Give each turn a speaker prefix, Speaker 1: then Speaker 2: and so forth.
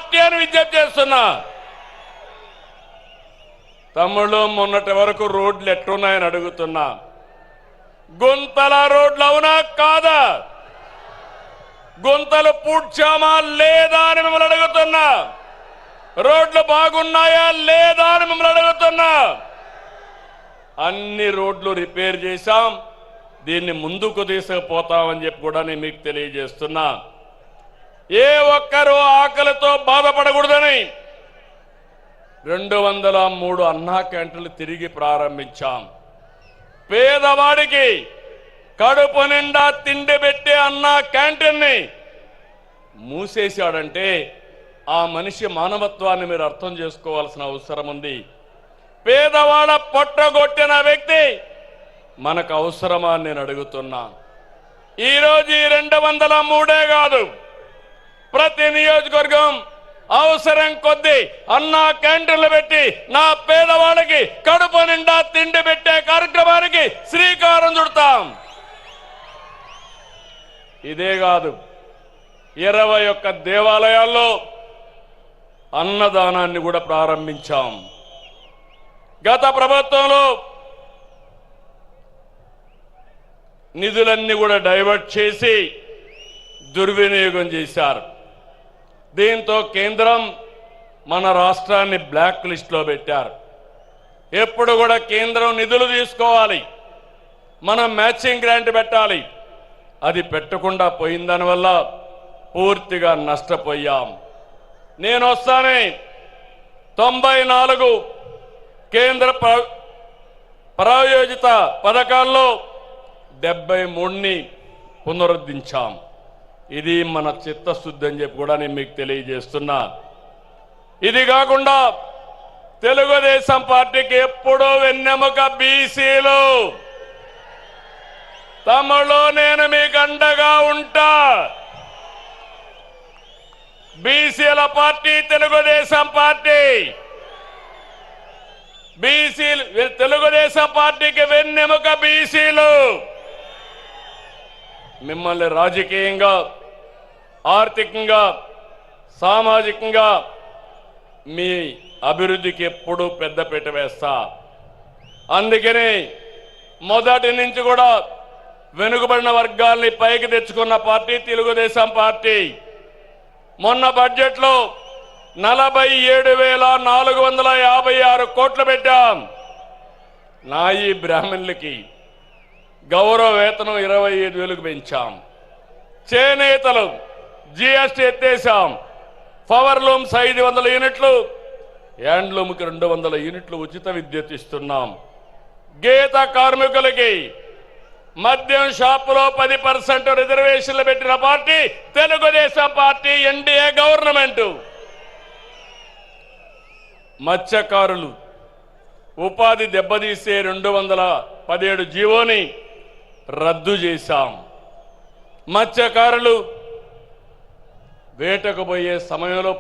Speaker 1: Party అని విజ్ఞప్తి చేస్తున్నా. తమ్ముళ్ళు, మొన్నటి వరకు రోడ్లు ఎట్టున్నాయని అడుగుతున్నా. గుంతల రోడ్లు అవునా కాదా? గుంతలు పూడ్చామా లేదా అని మిమ్మల్ని అడుగుతున్నా. రోడ్లు బాగున్నాయా లేదా అని మిమ్మల్ని అడుగుతున్నా. అన్ని రోడ్లు రిపేర్ చేశాం. దీన్ని ముందుకు తీసుకుపోతామని చెప్పి కూడా నేను మీకు తెలియజేస్తున్నా. ఏ ఒక్కరూ ఆకలితో బాధపడకూడదని 203 అన్నా క్యాంటీన్లు తిరిగి ప్రారంభించాం. పేదవాడికి కడుపు నిండా తిండి పెట్టే అన్నా క్యాంటీన్ని మూసేశాడంటే ఆ మనిషి మానవత్వాన్ని మీరు అర్థం చేసుకోవాల్సిన అవసరం ఉంది. పేదవాడ పొట్టగొట్టిన వ్యక్తి మనకు అవసరమా అని నేను అడుగుతున్నా. ఈరోజు ఈ 203 కాదు, ప్రతి నియోజకవర్గం అవసరం కొద్దీ అన్నా క్యాంటీన్లు పెట్టి నా పేదవాళ్ళకి కడుపు నిండా తిండి పెట్టే కార్యక్రమానికి శ్రీకారం చుడతాం. ఇదే కాదు, 21 దేవాలయాల్లో అన్నదానాన్ని కూడా ప్రారంభించాం. గత ప్రభుత్వంలో నిధులన్నీ కూడా డైవర్ట్ చేసి దుర్వినియోగం చేశారు. దీంతో కేంద్రం మన రాష్ట్రాన్ని బ్లాక్ లిస్ట్లో పెట్టారు. ఎప్పుడు కూడా కేంద్రం నిధులు తీసుకోవాలి, మనం మ్యాచింగ్ గ్రాంట్ పెట్టాలి. అది పెట్టకుండా పోయిన దానివల్ల పూర్తిగా నష్టపోయాం. నేను వస్తానే 94 కేంద్ర ప్రాయోజిత పథకాల్లో 73ని పునరుద్ధరించాం. ఇది మన చిత్తశుద్ధి అని చెప్పి కూడా నేను మీకు తెలియజేస్తున్నా. ఇది కాకుండా తెలుగుదేశం పార్టీకి ఎప్పుడూ వెన్నెముక బీసీలు. తమలో నేను మీకు అండగా ఉంటా. బీసీల పార్టీ తెలుగుదేశం పార్టీ. బీసీలు తెలుగుదేశం పార్టీకి వెన్నెముక బీసీలు. మిమ్మల్ని రాజకీయంగా, ఆర్థికంగా, సామాజికంగా మీ అభివృద్ధికి ఎప్పుడూ పెద్దపీట వేస్తా. అందుకని మొదటి నుంచి కూడా వెనుకబడిన వర్గాల్ని పైకి తెచ్చుకున్న పార్టీ తెలుగుదేశం పార్టీ. మొన్న బడ్జెట్లో 47,456 కోట్లు పెట్టాం. నాయి బ్రాహ్మణులకి గౌరవ వేతనం 25,000కు పెంచాం. చేనేతలు జీఎస్టీ ఎత్తేసాం. పవర్ లూమ్స్ 500 యూనిట్లు, హ్యాండ్లూమ్కి 200 యూనిట్లు ఉచిత విద్యుత్ ఇస్తున్నాం. గీత కార్మికులకి మద్యం షాపులో 10% రిజర్వేషన్లు పెట్టిన party Telugu Desam party, NDA government. మత్స్యకారులు ఉపాధి దెబ్బతీసే 217 జీవోని రద్దు చేశాం. మత్స్యకారులు వేటకు పోయే సమయంలో